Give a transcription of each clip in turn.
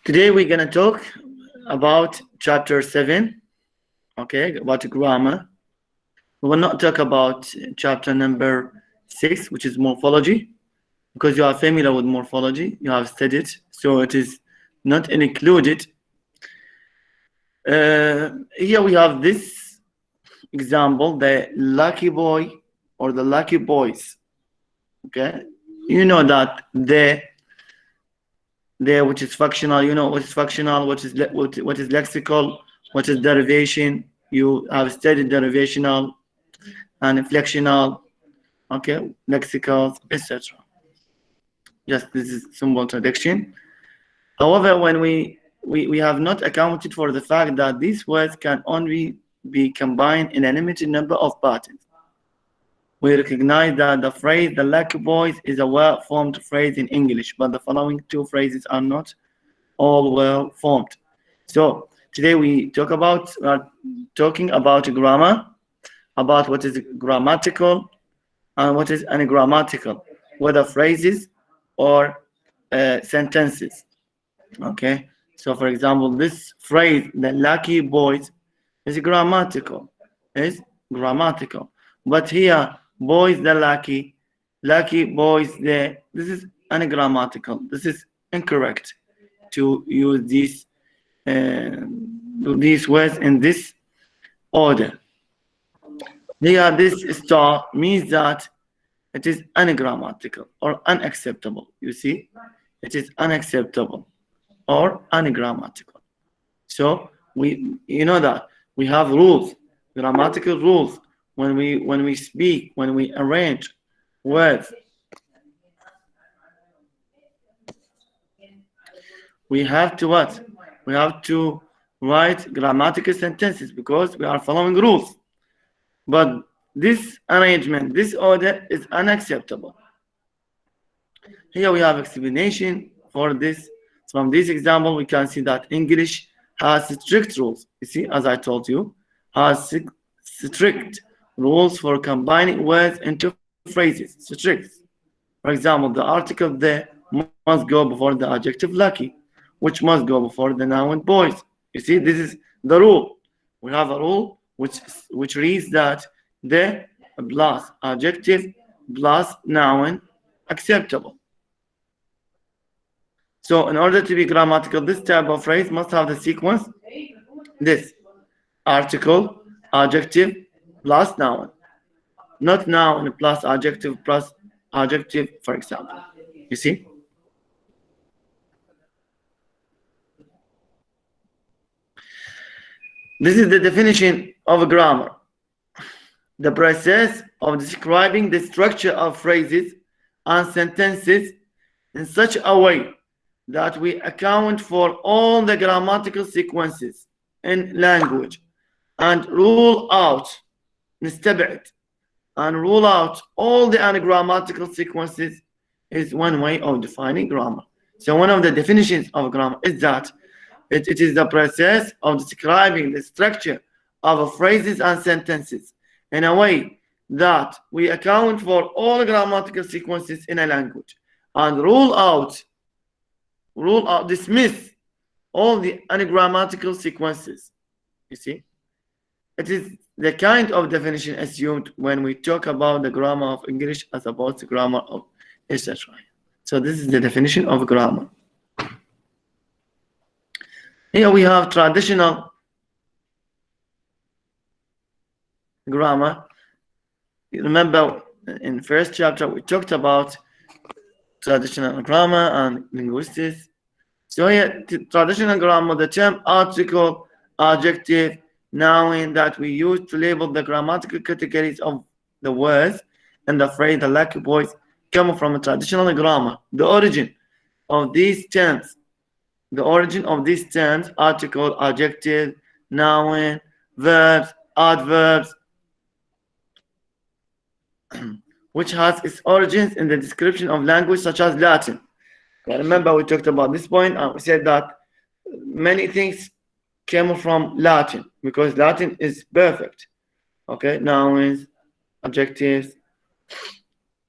Today we're gonna talk about chapter 7, okay, about grammar. We will not talk about chapter number 6, which is morphology, because you are familiar with morphology, you have studied, so it is not included. Here we have this example, the lucky boy or the lucky boys. Okay, you know that the which is functional, you know what is functional, what is lexical, what is derivation. You have studied derivational and inflectional, okay, lexicals, etc. Just this is simple introduction. However, when we have not accounted for the fact that these words can only be combined in a limited number of patterns. We recognize that the phrase "the lucky boys" is a well-formed phrase in English, but the following two phrases are not all well-formed. So today we are talking about grammar, about what is grammatical and what is ungrammatical, whether phrases or sentences. Okay. So for example, this phrase "the lucky boys" is grammatical. But here, boys the lucky boys the, this is ungrammatical. This is incorrect to use these words in this order. Here, this star means that it is ungrammatical or unacceptable. You see, it is unacceptable or ungrammatical. So you know that we have rules, grammatical rules. When we speak, when we arrange words, we have to what? We have to write grammatical sentences because we are following rules. But this arrangement, this order is unacceptable. Here we have explanation for this. From this example, we can see that English has strict rules. You see, as I told you, has strict rules for combining words into phrases. Strict. For example, the article "the" must go before the adjective "lucky," which must go before the noun "boys." You see, this is the rule. We have a rule which reads that "the" plus adjective plus noun acceptable. So in order to be grammatical, this type of phrase must have the sequence: this article, adjective plus noun, not noun plus adjective, for example. You see? This is the definition of grammar. The process of describing the structure of phrases and sentences in such a way that we account for all the grammatical sequences in language and rule out all the ungrammatical sequences is one way of defining grammar. So one of the definitions of grammar is that it is the process of describing the structure of phrases and sentences in a way that we account for all grammatical sequences in a language and dismiss all the ungrammatical sequences. You see, it is the kind of definition assumed when we talk about the grammar of English as opposed to grammar of etc. So this is the definition of grammar. Here we have traditional grammar. You remember in first chapter we talked about traditional grammar and linguistics. So here, traditional grammar, the term article, adjective, noun that we use to label the grammatical categories of the words and the phrase "the lucky boys" come from a traditional grammar. The origin of these terms, article, adjective, noun, verbs, adverbs, which has its origins in the description of language such as Latin. I remember we talked about this point and we said that many things came from Latin because Latin is perfect. Okay, nouns, adjectives,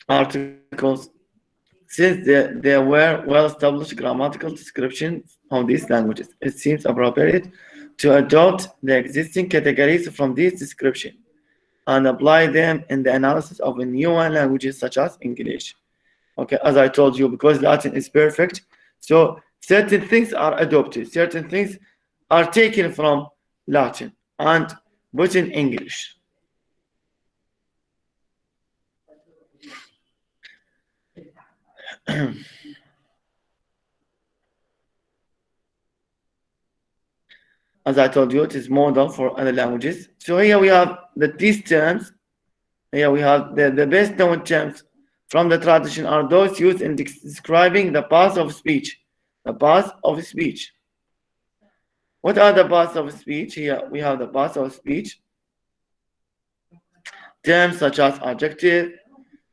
articles, Since there were well-established grammatical descriptions of these languages, it seems appropriate to adopt the existing categories from these descriptions and apply them in the analysis of new languages such as English. Okay, as I told you, because Latin is perfect, so certain things are adopted, certain things are taken from Latin and put in English. As I told you, it is model for other languages. So here we have these terms. Here we have the best known terms from the tradition are those used in describing the paths of speech. The paths of speech. What are the paths of speech? Here we have the paths of speech. Terms such as adjective,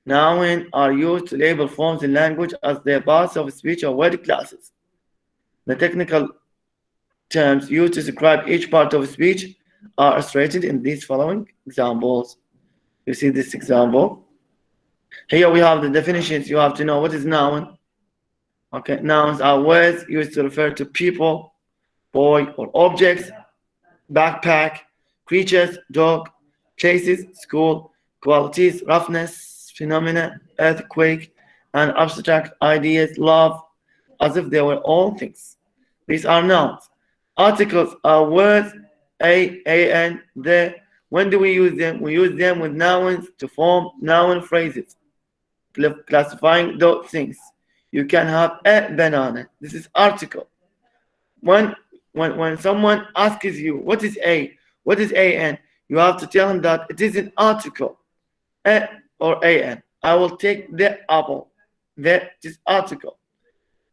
noun are used to label forms in language as their paths of speech or word classes. The technical terms used to describe each part of speech are illustrated in these following examples. You see this example. Here we have the definitions. You have to know what is noun. Okay, nouns are words used to refer to people, boy, or objects, backpack, creatures, dog, places, school, qualities, roughness, phenomena, earthquake, and abstract ideas, love, as if they were all things. These are nouns. Articles are words, an, the. When do we use them? We use them with nouns to form noun phrases, classifying those things. You can have a banana. This is article. When someone asks you what is an, you have to tell him that it is an article, a or an. I will take the apple. That is article.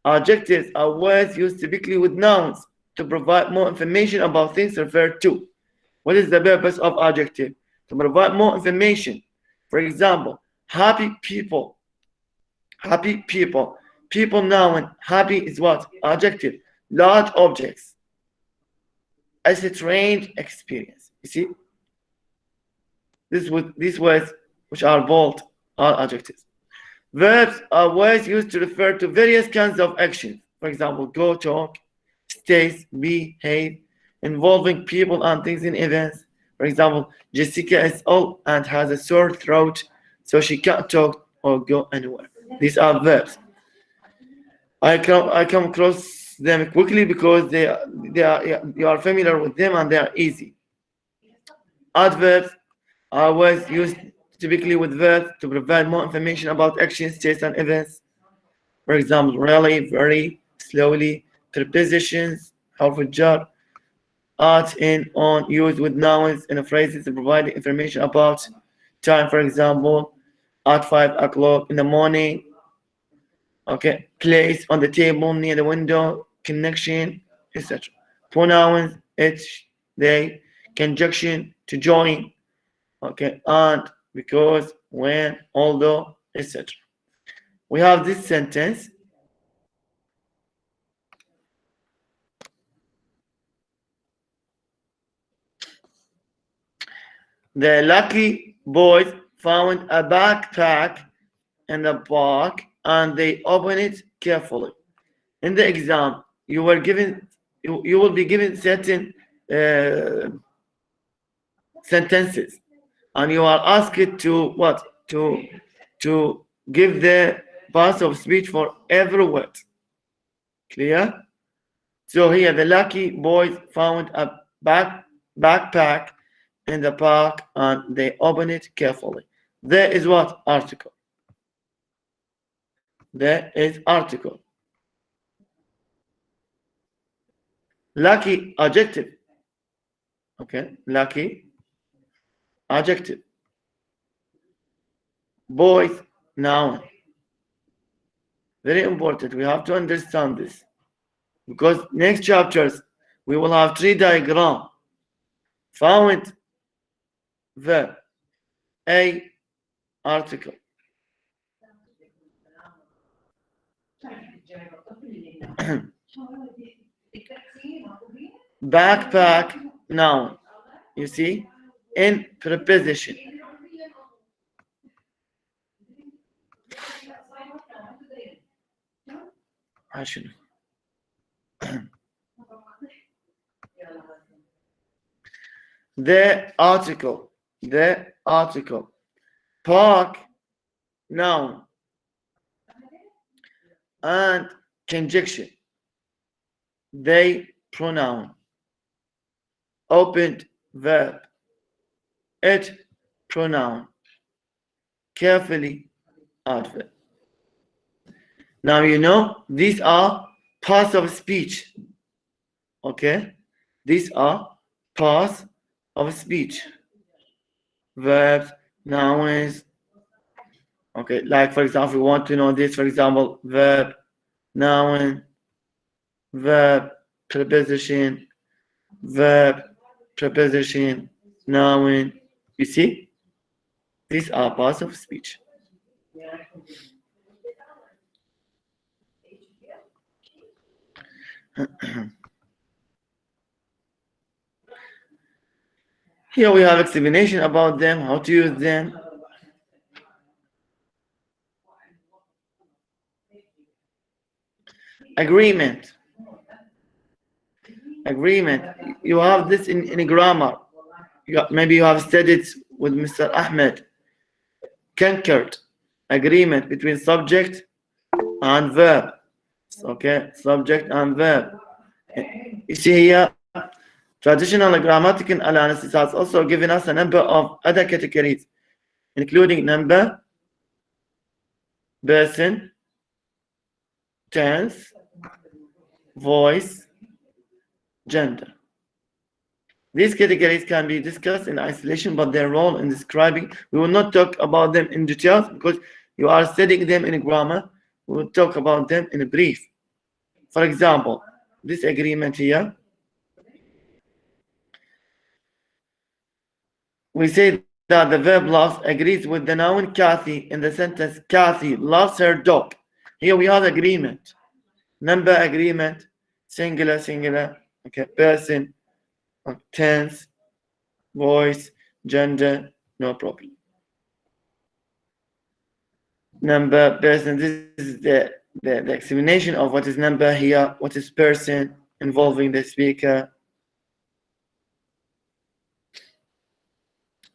Adjectives are words used typically with nouns to provide more information about things referred to. What is the purpose of adjective? To provide more information. For example, happy people. Happy people. People noun. Happy is what? Adjective. Large objects. A strange experience. You see? These words which are bold are adjectives. Verbs are words used to refer to various kinds of actions. For example, go, talk, stay, behave, involving people and things in events. For example, Jessica is ill and has a sore throat, so she can't talk or go anywhere. These are verbs. I come across them quickly because you are familiar with them and they are easy. Adverbs are words used typically with verbs to provide more information about actions, states, and events. For example, really, very, slowly. Prepositions, harf jar, at, in, on, used with nouns and phrases to provide information about time. For example, at 5 o'clock in the morning. Okay, place, on the table, near the window, connection, etc. Pronouns, it, they, conjunction, to join. Okay, and, because, when, although, etc. We have this sentence. The lucky boys found a backpack in the park and they opened it carefully. In the exam, you will be given certain sentences, and you are asked to what? To give the parts of speech for every word. Clear? So here, the lucky boys found a backpack in the park and they opened it carefully. There is what? Article. There is article. Lucky, adjective. Okay, lucky, adjective. Boys, noun. Very important. We have to understand this, because next chapters we will have tree diagram. Found, verb, a, article. Backpack, noun. You see, in preposition. The article. Park, noun. And conjunction. They, pronoun. Opened, verb. It, pronoun. Carefully, adverb. Now you know these are parts of speech. Okay? These are parts of speech. Verbs, nouns. Okay, like for example, we want to know this, for example, verb, noun, verb, preposition, noun. You see? These are parts of speech. Here we have explanation about them, how to use them. Agreement. You have this in grammar. Maybe you have studied with Mr. Ahmed. Concord. Agreement between subject and verb. Okay, subject and verb. You see here, traditional grammatical analysis has also given us a number of other categories, including number, person, tense, voice, gender. These categories can be discussed in isolation, but their role in describing, we will not talk about them in detail because you are studying them in grammar. We will talk about them in a brief. For example, this agreement here, we say that the verb loves agrees with the noun Kathy in the sentence Kathy loves her dog. Here we have agreement. Number agreement, singular, okay, person, tense, voice, gender, no problem. Number, person, this is the explanation of what is number here, what is person, involving the speaker.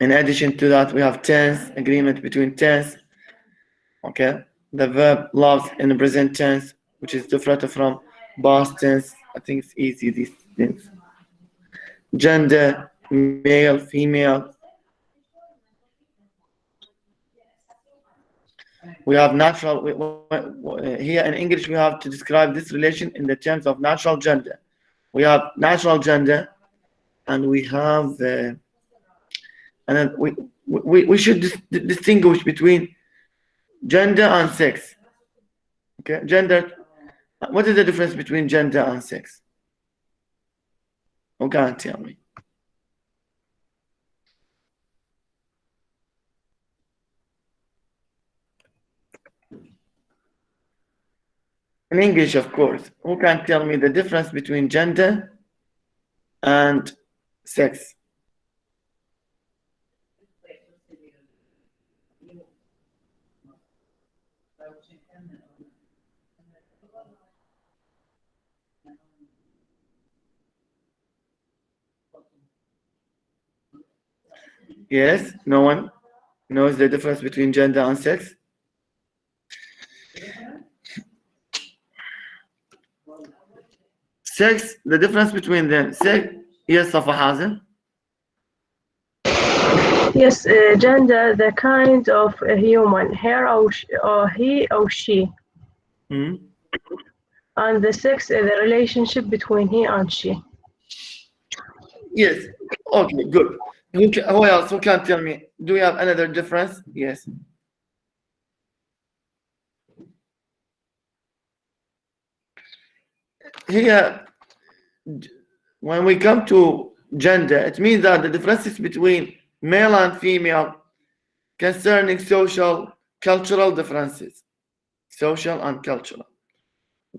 In addition to that, we have tense, agreement between tense. Okay, the verb loves in the present tense, which is different from past tense. I think it's easy, these things. Gender, male, female. We have natural, here in English we have to describe this relation in the terms of natural gender. We have natural gender, and we have, and then we should distinguish between gender and sex. Okay, gender, what is the difference between gender and sex? Who can tell me? In English, of course. Who can tell me the difference between gender and sex? Yes, no one knows the difference between gender and sex? Sex, the difference between them. Sex, yes, Safa Hazem. Yes, gender, the kind of a human, her or he or she. Mm-hmm. And the sex is the relationship between he and she. Yes, okay, good. Who else? Who can tell me? Do we have another difference? Yes. Here, when we come to gender, it means that the differences between male and female concerning social, cultural differences. Social and cultural.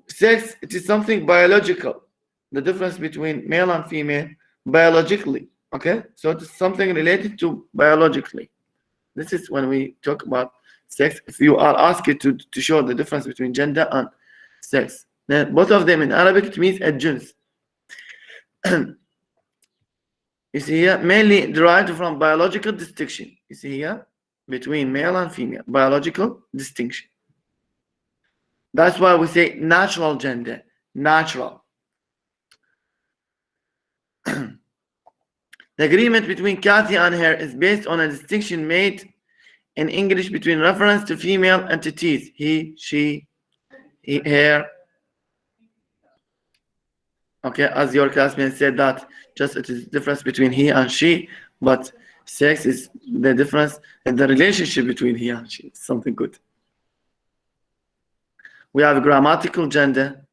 Sex, it is something biological. The difference between male and female biologically. Okay, so it's something related to biologically. This is when we talk about sex. If you are asked to show the difference between gender and sex, Then both of them in Arabic it means الجنس. You see here, mainly derived from biological distinction. You see here, between male and female, biological distinction. That's why we say natural gender, natural. The agreement between Kathy and her is based on a distinction made in English between reference to female entities, he, she, her. Okay, as your classmate said that just it is difference between he and she, but sex is the difference in the relationship between he and she. Something good. We have grammatical gender.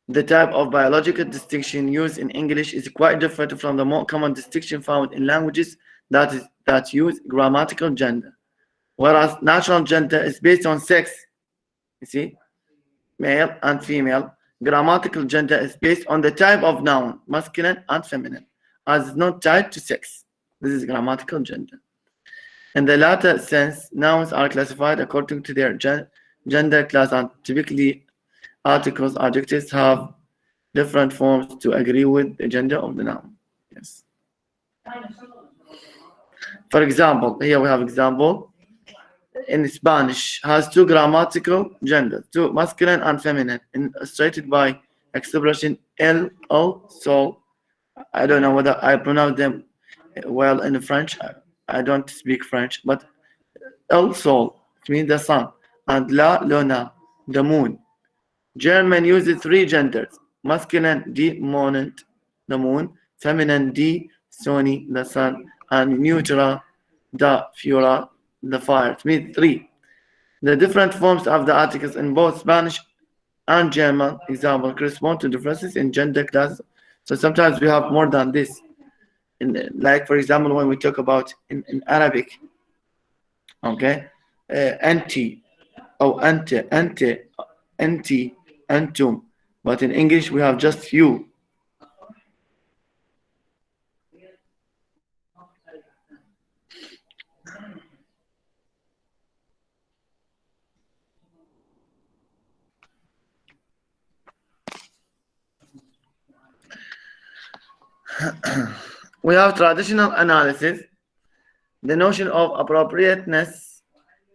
The type of biological distinction used in English is quite different from the more common distinction found in languages that use grammatical gender. Whereas natural gender is based on sex, you see, male and female. Grammatical gender is based on the type of noun, masculine and feminine, as it's not tied to sex. This is grammatical gender. In the latter sense, nouns are classified according to their gender class, and typically articles, adjectives have different forms to agree with the gender of the noun. Yes. For example, here we have example. In Spanish, has two grammatical genders, two masculine and feminine, illustrated by expression el, sol. I don't know whether I pronounce them well in French. I don't speak French, but el, sol, it means the sun, and la, luna, the moon. German uses three genders: masculine, die Monat, the moon; feminine, die Sonne, the sun; and neutral, da Führer, the fire. It means three. The different forms of the articles in both Spanish and German, example, correspond to differences in gender classes. So sometimes we have more than this. Like for example, when we talk about in Arabic, okay, anti, or ante, anti, antum. But in English we have just you. We have traditional analysis, the notion of appropriateness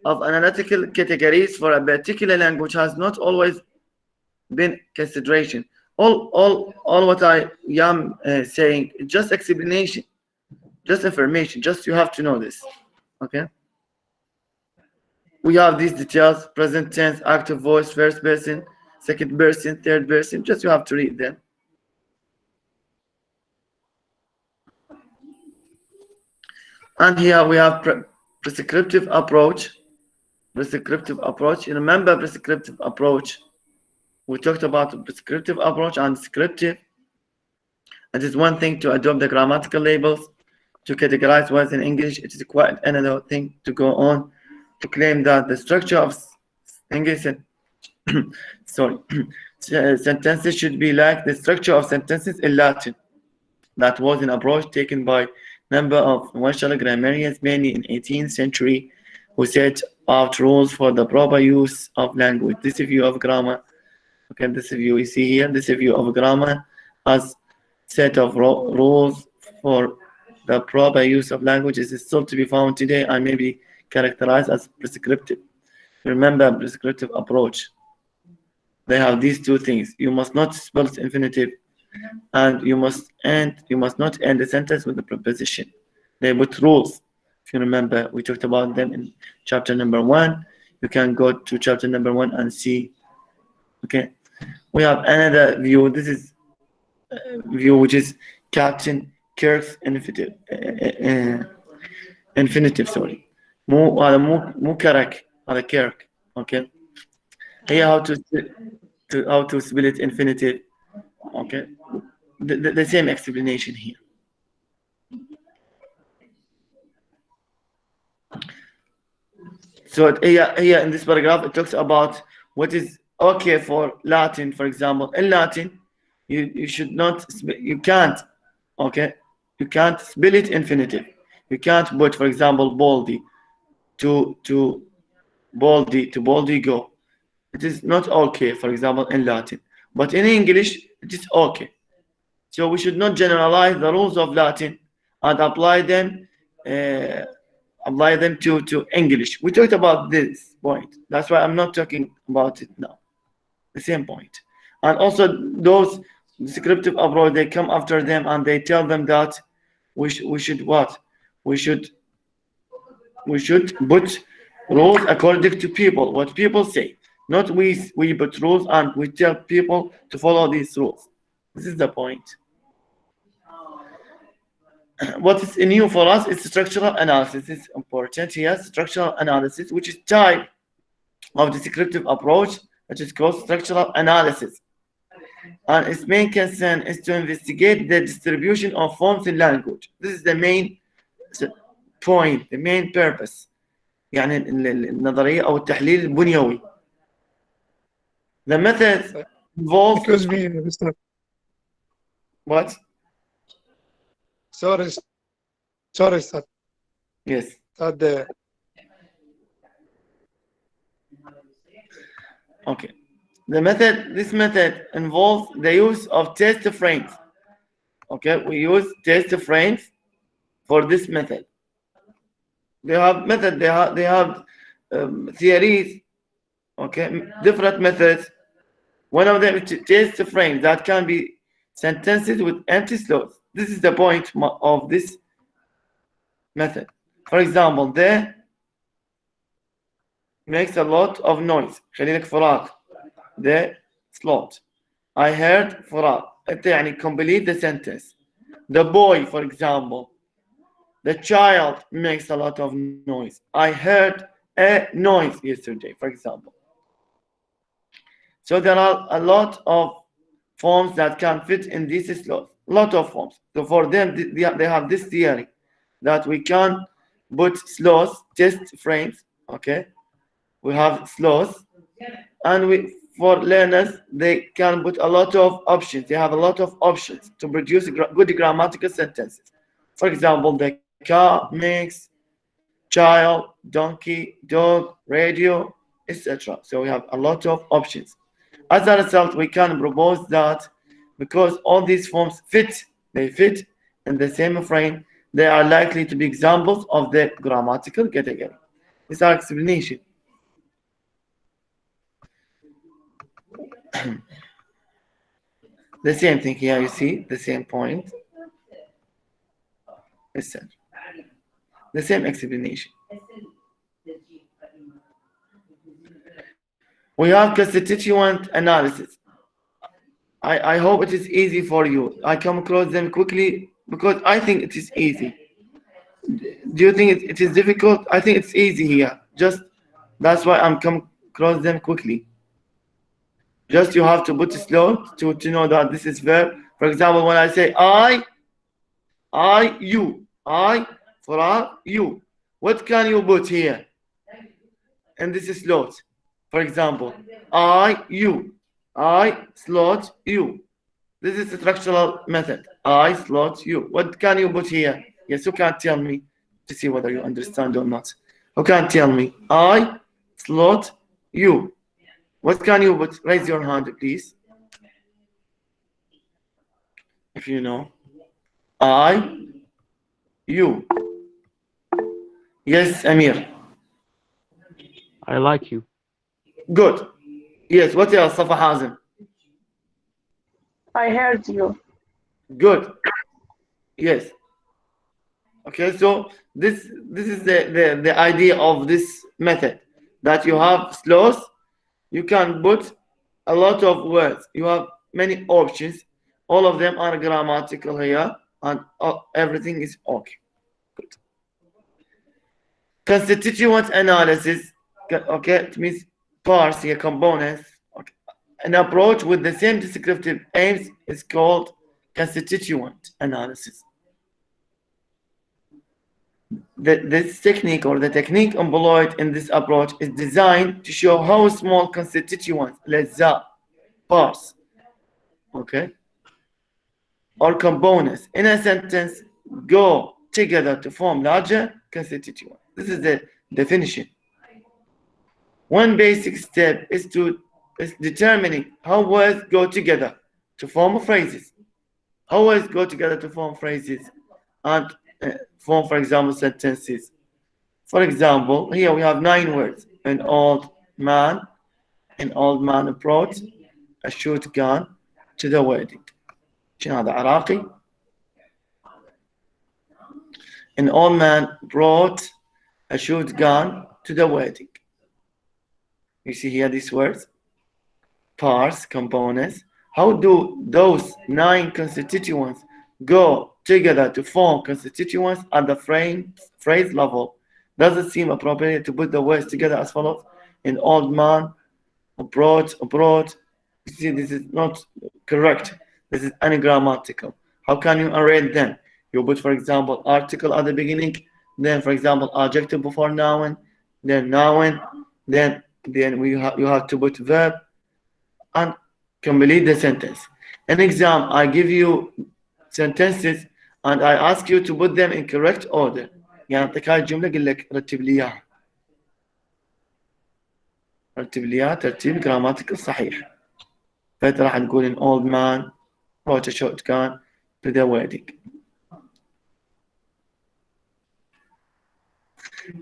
of analytical categories for a particular language has not always been consideration. All what I am saying, just explanation, just information, just you have to know this. Okay. We have these details: present tense, active voice, first person, second person, third person. Just you have to read them. And here we have prescriptive approach. Prescriptive approach. You remember prescriptive approach? We talked about prescriptive approach and descriptive. It is one thing to adopt the grammatical labels to categorize words in English. It is quite another thing to go on to claim that the structure of English sentences should be like the structure of sentences in Latin. That was an approach taken by number of influential grammarians, mainly in 18th century, who set out rules for the proper use of language. This view of grammar, okay, this view you see here, this view of grammar as set of rules for the proper use of language is still to be found today and may be characterized as prescriptive. Remember prescriptive approach. They have these two things. You must not spell infinitive, and you must not end the sentence with a preposition. They put rules. If you remember, we talked about them in chapter number 1. You can go to chapter number 1 and see. Okay, we have another view. This is a view which is Captain Kirk's infinitive. Sorry, مو Kirk, هذا Kirk. Okay, here how to spell it infinitive. Okay, the same explanation here. So here in this paragraph, it talks about what is okay for Latin. For example, in Latin, you should not, you can't, okay, you can't spell it infinitive. You can't put, for example, boldy to boldy go. it is not okay, for example, in Latin. But in English, it is okay. So we should not generalize the rules of Latin and apply them to English. We talked about this point. That's why I'm not talking about it now. The same point. And also those descriptive approach, they come after them and they tell them that we should what? We should put rules according to people, what people say. Not we put rules and we tell people to follow these rules. This is the point. What is new for us is structural analysis. It's important here. Structural analysis, which is type of descriptive approach, which is called structural analysis. And its main concern is to investigate the distribution of forms in language. This is the main point, the main purpose. يعني النظرية أو التحليل البنيوي. The method involves. Excuse me, Mr. What? Sorry, sir. Yes. Okay. This method involves the use of test frames. Okay, we use test frames for this method. They have theories. Okay, different methods. One of them is to test frames that can be sentences with empty slots. This is the point of this method. For example, they makes a lot of noise. خلي لك فراغ. The slot. I heard فراغ. أنت يعني complete the sentence. The boy, for example. The child makes a lot of noise. I heard a noise yesterday, for example. So there are a lot of forms that can fit in these slots. A lot of forms. So for them, they have this theory that we can put slots, test frames. Okay, we have slots, and for learners they can put a lot of options. They have a lot of options to produce good grammatical sentences. For example, the car makes, child, donkey, dog, radio, etc. So we have a lot of options. As a result, we can propose that because all these forms fit in the same frame, they are likely to be examples of the grammatical category. This is our explanation. The same thing here, you see, the same point. Listen. The same explanation. We have constituent analysis. I hope it is easy for you. I come across them quickly because I think it is easy. Do you think it is difficult? I think it's easy here. Just that's why I'm come across them quickly. Just you have to put a slot to know that this is verb. For example, when I say you, for you, what can you put here? And this is slot. For example, you, I slot you. This is a structural method. I slot you. What can you put here? Yes, you can tell me to see whether you understand or not. Who can tell me? I slot you. What can you put? Raise your hand, please. If you know. You. Yes, Amir. I like you. Good. Yes, what else, Safa Hazim? I heard you. Good. Yes. Okay, so this is the idea of this method, that you have slots, you can put a lot of words, you have many options, all of them are grammatical here, and everything is okay. Good. Constituent analysis, okay, it means parts here, components. Okay. An approach with the same descriptive aims is called constituent analysis. This technique, or the technique employed in this approach, is designed to show how small constituents, parts, okay, or components in a sentence go together to form larger constituents. This is the definition. One basic step is to is determining how words go together to form phrases. How words go together to form phrases and form, for example, sentences. For example, here we have 9 words. An old man brought a shotgun to the wedding. شنو هذا عراقي؟ An old man brought a shotgun to the wedding. You see here these words, parts, components. How do those 9 constituents go together to form constituents at the phrase level? Does it seem appropriate to put the words together as follows? An old man brought. You see, this is not correct. This is ungrammatical. How can you arrange them? You put, for example, article at the beginning, then, for example, adjective before noun, then noun, then you have to put verb and complete the sentence. An exam, I give you sentences and I ask you to put them in correct order. يعني أعطيك هاي الجملة أقول لك رتب لي إياها. رتب لي إياها ترتيب grammatical صحيح. فأنت راح تقول an old man brought a shotgun to the wedding.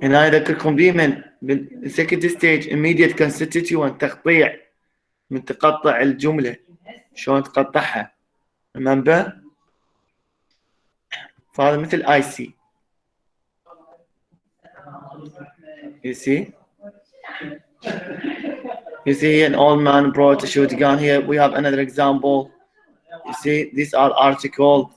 هنا أذكركم دائما بالسكند ستيج immediate constituent تقطيع من تقطع الجملة شلون تقطعها remember فهذا مثل IC. You see an old man brought a shotgun. Here we have another example. You see these are articles.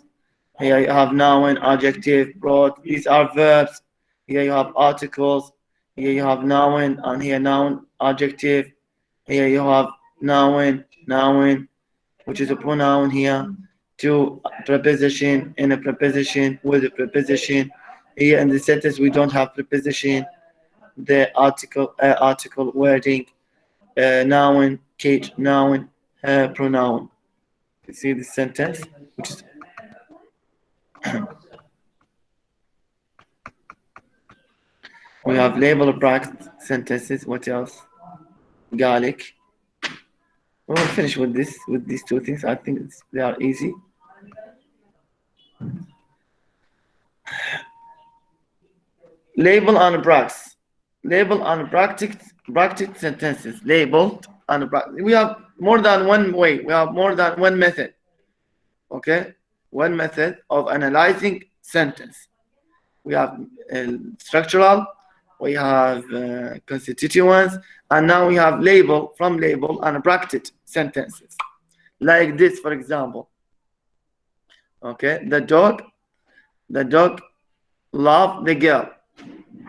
Here you have noun, adjective, brought. These are verbs. Here you have articles. Here you have noun, and here noun, adjective. Here you have noun, which is a pronoun here. To preposition, in a preposition, with a preposition. Here in the sentence we don't have preposition. The article wording, noun, cage, noun, pronoun. You see the sentence, which is we have label practice sentences. What else? Garlic. We'll finish with these 2 things. I think they are easy. Label and practice. Label and practice sentences. Labeled and practice. We have more than one way. We have more than one method. Okay, one method of analyzing sentence. We have structural. We have constituents, and now we have label and practice sentences. Like this, for example. Okay, the dog loved the girl.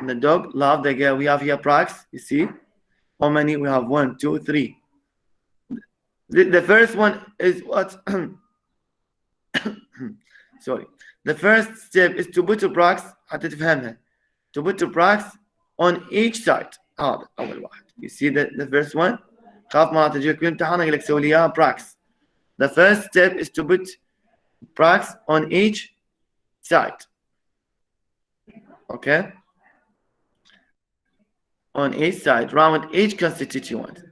The dog loved the girl. We have here practice. You see how many we have? 1, 2, 3. The first one is what? Sorry. The first step is to put a practice حتى تفهمها. To put a practice on each side. هذا أول واحد. You see the first one. خاف ما تجيك بالامتحان أقول لك سوي لي إياها practice. The first step is to put practice on each side. Okay. On each side, round each constituent,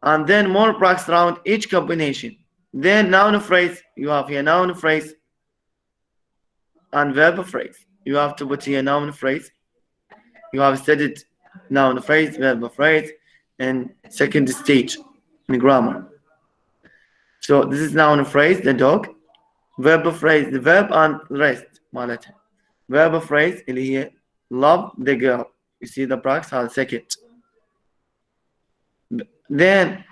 and then more practice around each combination. Then noun phrase, you have here noun phrase and verb phrase. You have to put here noun phrase. You have studied noun phrase, verb phrase, and second stage in grammar. So this is noun phrase, the dog. Verb phrase, the verb and rest مالتها. Verb phrase اللي هي love the girl. You see the practice has second. Then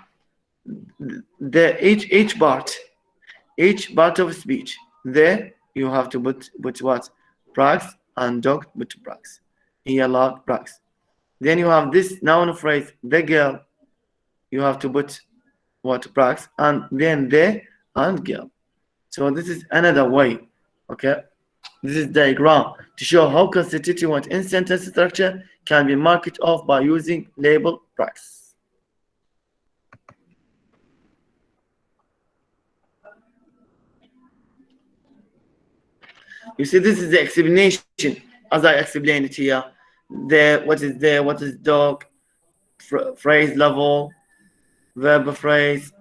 each part of speech. There you have to put what? Practice and dog put practice. Here love practice. Then you have this noun phrase, the girl. You have to put what? Practice, and then the and girl. So this is another way. Okay. This is diagram to show how constituent in sentence structure can be marked off by using label practice. You see, this is the explanation as I explained it here. What is dog, phrase level, verb phrase.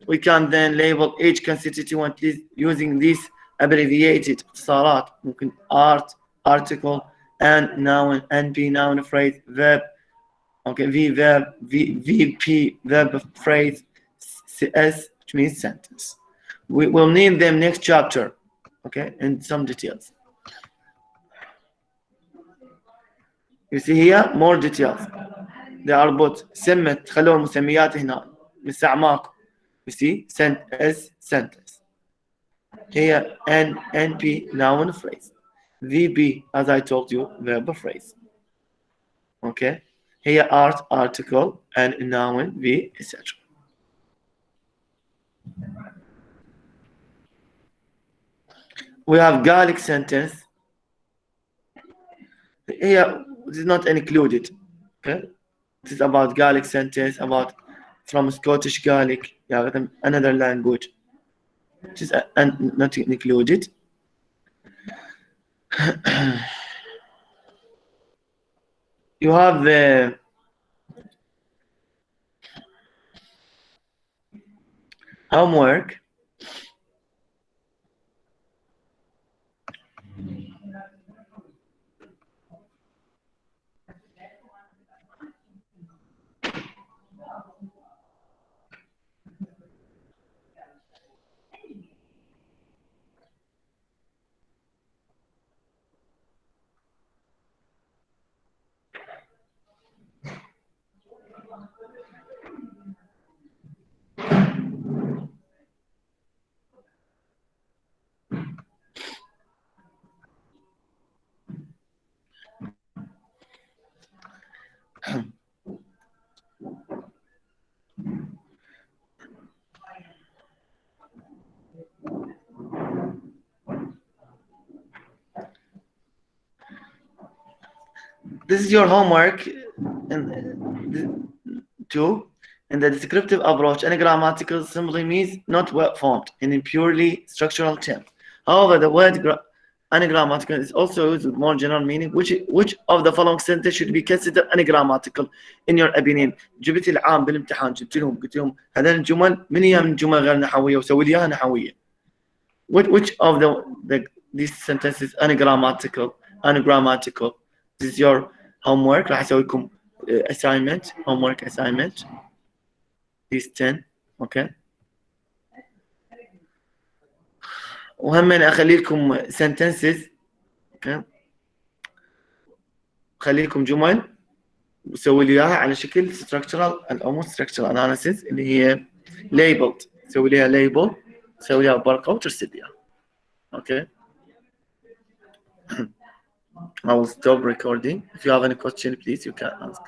We can then label each constituent using these abbreviated اختصارات. ممكن art, article, and noun, NP, noun phrase, verb, okay, V verb, VP, verb phrase, CS, which means sentence. We will need them next chapter, okay, in some details. You see here more details. They are both سمت خلوا المسميات هنا مستعماق. You see sentence. Here NP, noun phrase. VP, as I told you, verb phrase. Okay. Here art, article, and noun, V, etc. We have Gaelic sentence. Here this is not included. Okay. This is about Gaelic sentence, about from Scottish Gaelic, yeah, another language. This is not included. You have the homework. This is your homework too. In the descriptive approach, anagrammatical simply means not well formed in a purely structural terms. However, the word anagrammatical is also used with more general meaning. Which of the following sentence should be considered anagrammatical in your opinion? جبت العام بالامتحان جبت لهم قلت لهم هذول الجمل من هي من جمل غير نحوية وسوي لي اياها نحوية. Which of these sentences anagrammatical? This is your homework. راح اسوي لكم assignment, homework assignment. These 10, okay. وهم أنا أخلي لكم sentences, okay. أخلي لكم جمل وسوي لي إياها على شكل structural and almost structural analysis اللي هي labeled. سوي ليها label, سوي ليها برقة وترسل ليها. Okay. I will stop recording. If you have any question, please you can ask.